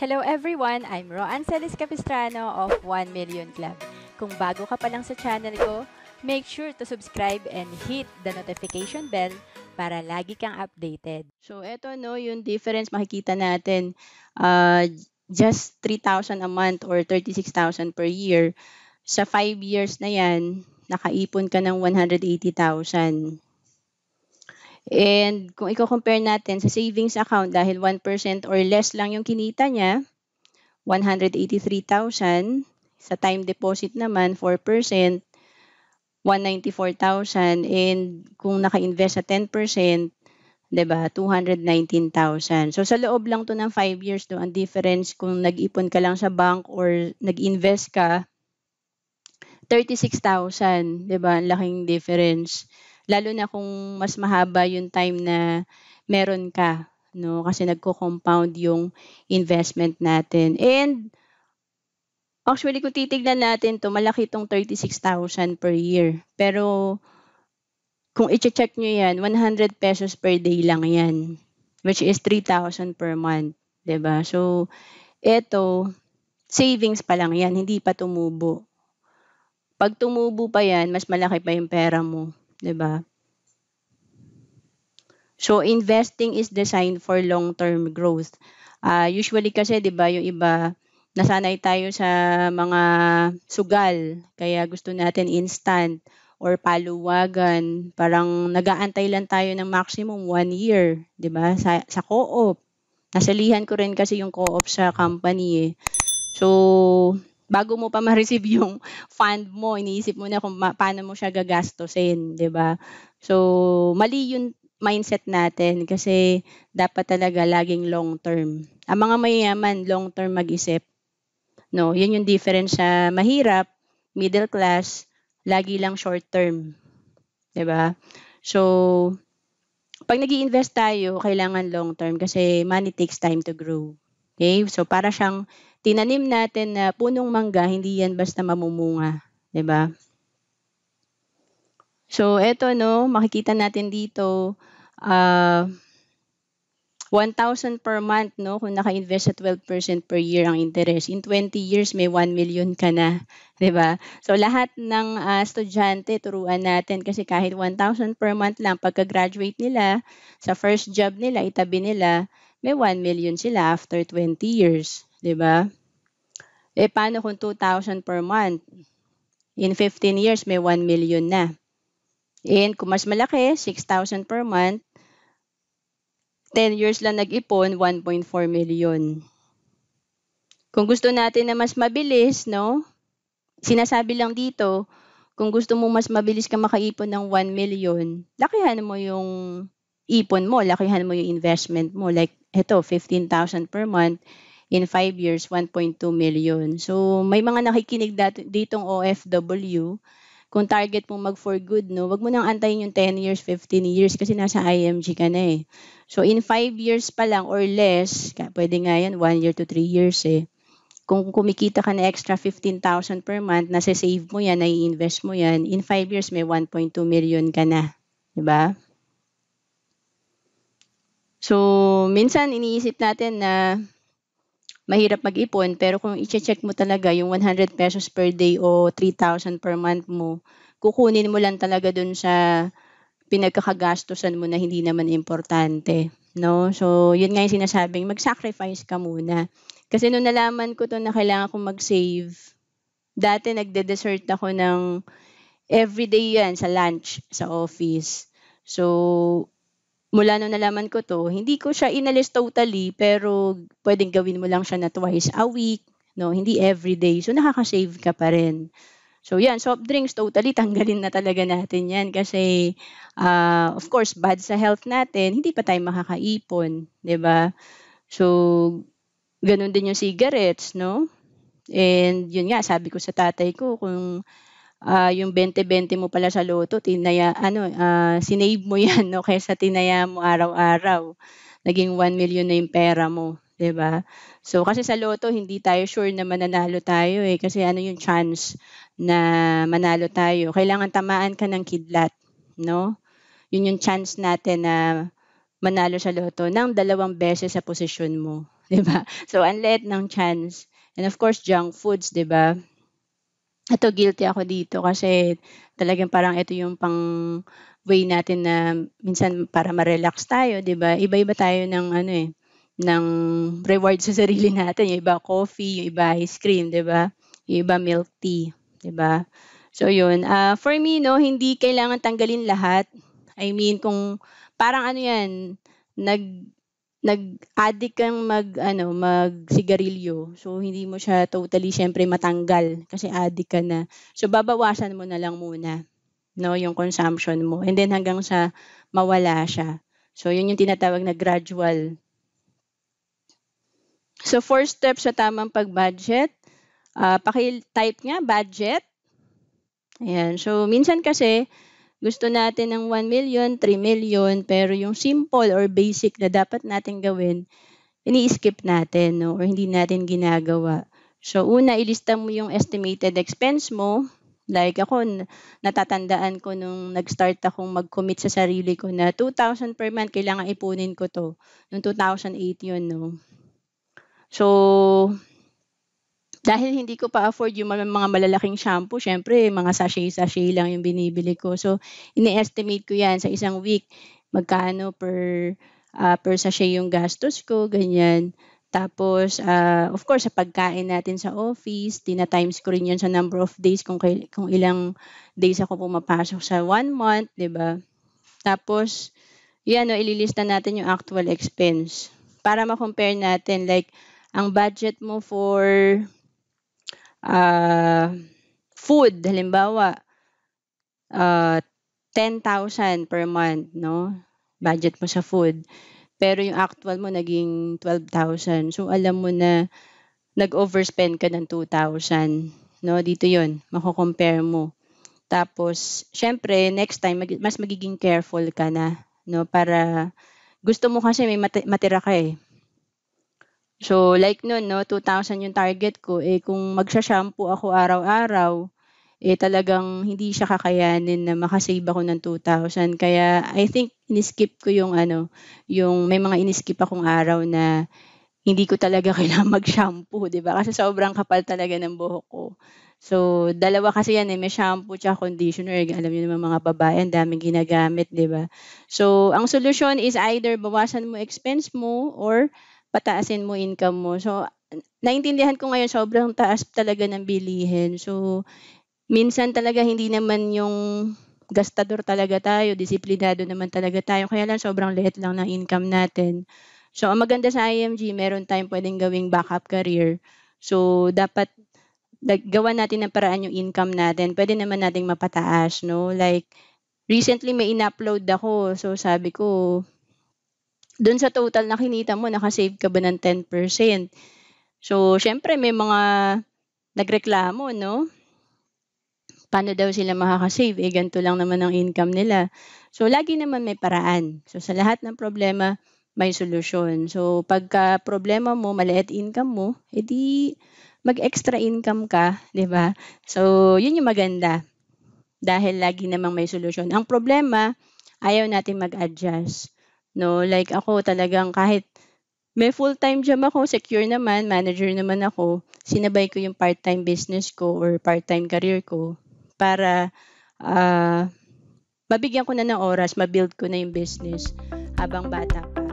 Hello everyone, I'm Roan Celis Capistrano of 1 Million Club. Kung bago ka pa lang sa channel ko, make sure to subscribe and hit the notification bell para lagi kang updated. So eto no, yung difference makikita natin, just 3,000 a month or 36,000 per year. Sa 5 years na yan, nakaipon ka ng 180,000. And kung i-compare natin sa savings account, dahil 1% or less lang yung kinita niya, 183,000. Sa time deposit naman, 4%, 194,000. And kung naka-invest sa 10%, 'di ba, 219,000. So sa loob lang to ng 5 years, no, ang difference kung nag-ipon ka lang sa bank or nag-invest ka, 36,000, 'di ba? Ang laking difference. Lalo na kung mas mahaba yung time na meron ka, no? Kasi nagko-compound yung investment natin. And actually, kung titignan natin to, malaki tong 36,000 per year. Pero kung i-check nyo yan, 100 pesos per day lang yan, which is 3,000 per month, 'di ba? So, eto, savings pa lang yan, hindi pa tumubo. Pag tumubo pa yan, mas malaki pa yung pera mo, 'di ba? So, investing is designed for long-term growth. Usually kasi, 'di ba, yung iba, nasanay tayo sa mga sugal, kaya gusto natin instant or paluwagan. Parang nag-aantay lang tayo ng maximum 1 year, 'di ba? Sa co-op. Nasalihan ko rin kasi yung co-op sa company eh. So, bago mo pa ma-receive yung fund mo, iniisip mo na kung paano mo siya gagastusin, 'di ba? So, mali yung mindset natin kasi dapat talaga laging long term. Ang mga mayayaman, long term mag-isip. No, yun yung difference sa mahirap, middle class, lagi lang short term, 'di ba? So, pag nag-iinvest tayo, kailangan long term kasi money takes time to grow. Okay? So, para siyang tinanim natin na punong mangga, hindi yan basta mamumunga, 'di ba? So, eto no, makikita natin dito, 1,000 per month, no, kung naka-invest sa 12% per year ang interest. In 20 years, may 1 million ka na, 'di ba? So, lahat ng estudyante, turuan natin kasi kahit 1,000 per month lang, pagka-graduate nila, sa first job nila, itabi nila, may 1 million sila after 20 years, 'di ba? Eh, paano kung 2,000 per month? In 15 years, may 1 million na. And kung mas malaki, 6,000 per month, 10 years lang nag-ipon, 1.4 million. Kung gusto natin na mas mabilis, no? Sinasabi lang dito, kung gusto mo mas mabilis ka makaipon ng 1 million, lakihan mo yung ipon mo, lakihan mo yung investment mo. Like, ito, 15,000 per month, in 5 years, 1.2 million. So, may mga nakikinig ditong OFW, kung target mo mag for good, no, wag mo nang antayin yung 10 years, 15 years kasi nasa IMG ka na eh. So, in 5 years pa lang or less, pwede nga yan, 1 year to 3 years eh. Kung kumikita ka na extra 15,000 per month, nasa-save mo yan, nai-invest mo yan, in 5 years may 1.2 million ka na. Diba? So, minsan iniisip natin na mahirap mag-ipon, pero kung i-check mo talaga yung 100 pesos per day o 3,000 per month mo, kukunin mo lang talaga dun sa pinagkakagastusan mo na hindi naman importante, no? So, yun nga yung sinasabing, mag-sacrifice ka muna. Kasi nung nalaman ko to na kailangan kong mag-save, dati nagde-dessert ako ng everyday yan sa lunch, sa office. So, mula nung nalaman ko to, hindi ko siya inalis totally, pero pwedeng gawin mo lang siya na twice a week, no? Hindi everyday. So, nakaka-save ka pa rin. So, yan, soft drinks, totally tanggalin na talaga natin yan kasi, of course, bad sa health natin, hindi pa tayo makakaipon, 'di ba? So, ganun din yung cigarettes, no? And yun nga, sabi ko sa tatay ko, kung yung 20-20 mo pala sa loto, sinave mo yan, no? Kaysa tinaya mo araw-araw. Naging 1 million na yung pera mo, 'di ba? So, kasi sa loto, hindi tayo sure na mananalo tayo eh. Kasi ano yung chance na manalo tayo? Kailangan tamaan ka ng kidlat, no? Yun yung chance natin na manalo sa loto ng 2 beses sa posisyon mo. 'di ba? So, ang liit ng chance. And of course, junk foods, 'di ba? Ito guilty ako dito kasi talagang parang ito yung way natin na minsan para ma-relax tayo, 'di ba? Iba-iba tayo ng ano, ng reward sa sarili natin. Yung iba coffee, yung iba ice cream, 'di ba? Yung iba milk tea, 'di ba? So yun, for me 'no, hindi kailangan tanggalin lahat. I mean kung parang ano 'yan, nag nag-addict kang mag-ano, magsigarilyo. So, hindi mo siya totally siyempre matanggal kasi addict ka na. So, babawasan mo na lang muna, 'no, yung consumption mo and then hanggang sa mawala siya. So, yun yung tinatawag na gradual. So, 4 steps sa tamang pag-budget, paki-type nga budget, ayan. So, minsan kasi gusto natin ng 1,000,000, 3,000,000 pero yung simple or basic na dapat nating gawin ini-skip natin 'no or hindi natin ginagawa. So una ilista mo yung estimated expense mo, like ako natatandaan ko nung nag-start akong mag-commit sa sarili ko na 2,000 per month kailangan ipunin ko 'to, noong 2008 yun 'no. So, dahil hindi ko pa afford yung mga malalaking shampoo siyempre mga sachet-sachet lang yung binibili ko. So, ini-estimate ko yan sa isang week magkano per sachet yung gastos ko, ganyan. Tapos, of course, sa pagkain natin sa office, tina-times ko rin yun sa number of days kung ilang days ako pumapasok sa 1 month, 'di ba? Tapos, yan 'no, ililista natin yung actual expense para ma-compare natin like ang budget mo for ah, food halimbawa, ah, 10,000 per month 'no, budget mo sa food. Pero yung actual mo naging 12,000. So, alam mo na nag-overspend ka ng 2,000 'no, dito yon mako-compare mo. Tapos siyempre next time mas magiging careful ka na 'no, para gusto mo kasi may matira ka, eh. So, like no'n 'no, 2,000 yung target ko, eh, kung magsha-shampoo ako araw-araw, eh, talagang hindi siya kakayanin na maka-save ako ng 2,000. Kaya I think ini-skip ko yung ano, yung may mga ini-skip akong araw na hindi ko talaga kailangang mag-shampoo, 'di ba? Kasi sobrang kapal talaga ng buhok ko. So, dalawa kasi 'yan, eh, may shampoo tsaka conditioner. Alam niyo naman mga babae ang daming ginagamit, 'di ba? So, ang solusyon is either bawasan mo expense mo or pataasin mo income mo. So, naintindihan ko ngayon sobrang taas talaga ng bilihin. So, minsan talaga hindi naman yung gastador talaga tayo, disiplinado naman talaga tayo, kaya lang sobrang liit lang ng income natin. So, ang maganda sa IMG meron tayong puwedeng gawing backup career. So, dapat gawan natin ng paraan yung income natin, puwede naman nating mapataas 'no, like recently may in-upload ako, so sabi ko, "Dun sa total na kinita mo naka-save ka ba ng 10%?" So, siyempre may mga nagreklamo 'no, paano daw sila makaka-save, eh, ganito lang naman ang income nila. So, lagi naman may paraan. So, sa lahat ng problema may solusyon. So, pagka problema mo maliit income mo, eh, mag-extra income ka, 'di ba? So, 'yun yung maganda dahil lagi namang may solusyon. Ang problema, ayaw natin mag-adjust 'no, like ako talagang kahit may full-time job ako, secure naman, manager naman ako, sinabay ko yung part-time business ko or part-time career ko para, ah, mabigyan ko na ng oras, ma-build ko na yung business habang bata pa.